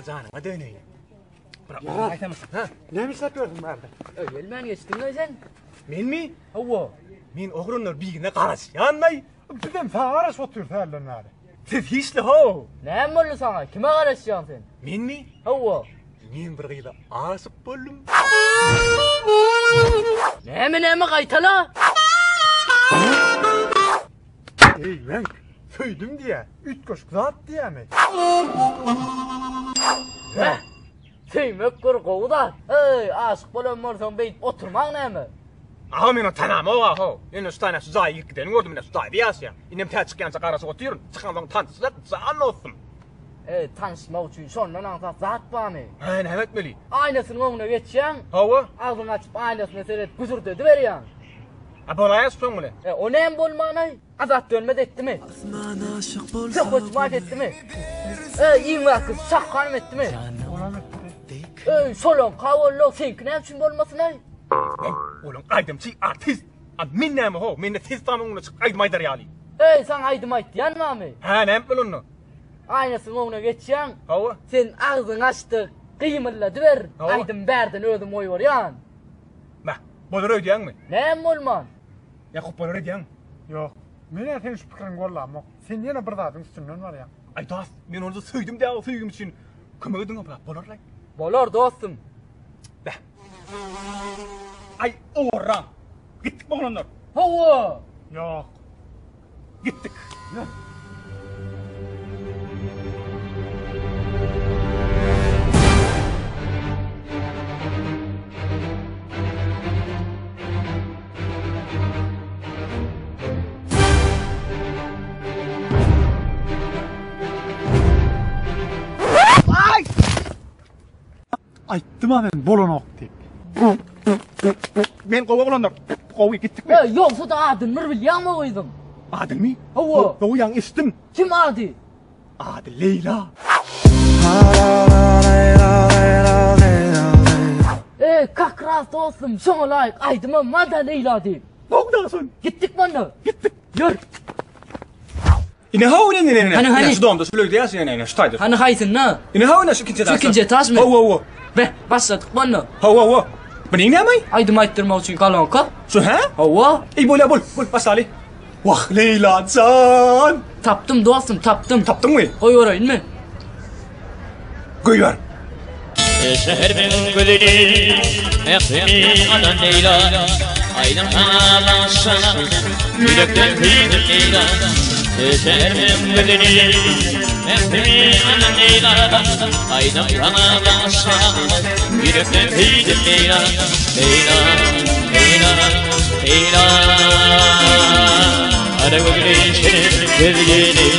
Başka canıma döneyim. Bırak Ya. aytamısın ha? Ne satıyordun berde? Gelmen geçtin lan sen. Men mi? Hava. Men oğrunlar biğine karışyanmay. Bizden sağırız otur terlenleri. Siz hiçli ho. Ne oldu sana? Kime karışacaksın sen? Men mi? Hava. Men bir gıyda aşık boldum. Ne kaytala? Ey ben söyledim diye. Üç koşuk zat diye mi? Heh. Tüymek kır kovda. Hey aşık bolan varsan beyt oturmak ne mi? Aha men o tanama o ho. En şu tane şu zayı gittiğini gördüm men şu zayı diyas ya. İnem tə çıkyansa qarası oturun. Çıkandan tanışsak zan olsun. Tanışmak için sonradan ansa zat var mı? Ha ne etmeli? Aynasının önüne geçeceksin. Hava. Ağzını açıp aynasını seyret güzür dedi veriyorsun. Abolaya son mu ne? O ne bolmanay? Azat dönmez etti mi? Çok hoşmat etti mi? İyi vakit şakkanım etti mi? Solon kavollo senkine için bolmasın ay. Oğlum aydımçı artist. Min ne mi ho? Men de tez tamamını çık aydım aydar yali. Sen aydım ayt diyen var mı? Ha ne yapma onu? Aynasının önüne geçeceksin. Hava. Sen ağzını açtı. Kıymırladı ver. Hava. Aydım berden ödüm oy var yan. Bah, bolur ödeyen mi? Ne bolman? Yakup bolur ödeyen. Yok. Mene senin şu fikrin gollanmak. Sen yine bir dadın üstünden var ya. Ay das, men onu söyledim de o söylediğim için. Kımıldın ama bolur lan. Bolor dostum. Bah. Ay ora. Gittik mi onlar? Hava. Yok. Gittik. Ayttım ha ben bolonok deyip. Men kova olanlar. Kova gittik mi? Yoksa da adını biliyor mu koydum? Adı mı? Hava. O yan istim. Kim adı? Adı Leyla. Kakras dostum. Şuna layık aydıma mada Leyla deyip. Bogdasın. Gittik mi onu? Gittik. Yürü. Yine ha ne? Hani? Şu doğumda söylüyor diye yani ştaydır. Hani haysın ne? Yine ha ne şu ikinci taş. İkinci taş mı? Hava. Be başladık bunu. Hava. Benim ne mi? Aydım ayttırmak için kalanka. Şu ha? Hava. İyi bol basali. Vah Leyla can. Taptım dostum taptım. Taptın mı? Koy orayın mı? Koy ver. Şehrimin gülleri Ekimi anan Leyla Aydım sana başsana Yürekten kıydım Leyla Şehrimin gülleri Ekimi anan Leyla Aydım sana başsana Yürekten kıydım Leyla Leyla, Leyla, Leyla Ara gülüşün gölgeni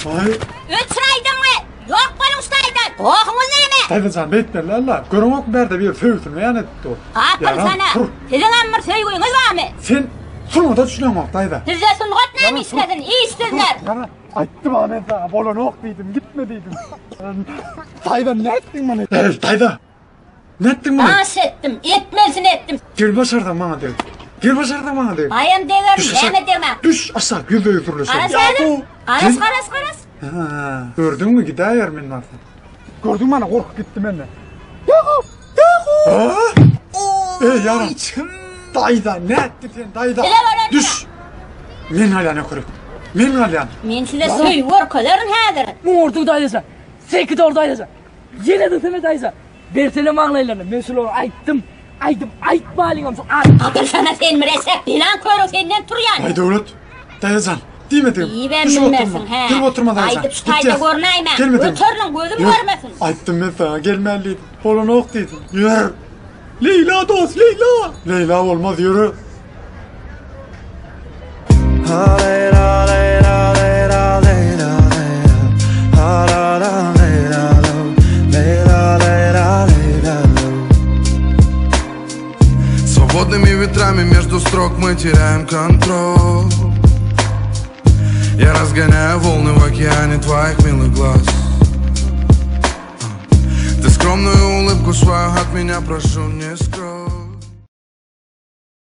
Ay. Ötüraydın mı? Yok bana ustaydın. Oğumuz neyme? Haydi sen bekle lalla. Görünmek berde bir fövtün yani etti o. Aferin Yaran, sana. dur. Sizin ammır söylüğünüz var mı? Sen şunu da düşünüyorsun dayda. Sizce sungut ne mi istedin? İyi istediler. Yana ayttım ha ben sana bolonok dedim gitme dedim. Dayda ne ettin bana? Dayda. Ne ettin bana? Dans ettim. Etmesin ettim. Gel başardan bana de. Gel başardan bana de. Bayım deverim. Deme deme. Düş aşağı gül de yuturlu sen. Aras verdim. Aras. Ha, gördün mü gider yer benim artık. Gördün mü bana korkup gitti benimle. Yaram. Dayda ne ettin sen dayda? Ele var Düş. Men hala ne kırık. Men hala. Men size söylüyor kadarın hadır. Muğurdu dayısa. Seki doğru dayısa. Yine de seme dayısa. Bersene mağlaylarını. Mesul ol ayttım. Aytma alingam. Akıl sana sen mi resep dilan koyru senden tur yani. Ay devlet. Dayacan. Değil mi dedim? İyi ben bilmezsin he. Gel oturma dayacan. Aytıp şutayda görüneyim. Gelme dedim. Ötürün gözüm görmesin. Ayttım ben sana gelmeliydim. Bolonok dedim. Yürü. Leyla dost Leyla. Leyla olmaz yürü. Свободными ветрами между строк мы теряем контроль. Я разгоняю волны в океане твоих милых глаз. Ты скромную улыбку свою от меня прошу не скрой.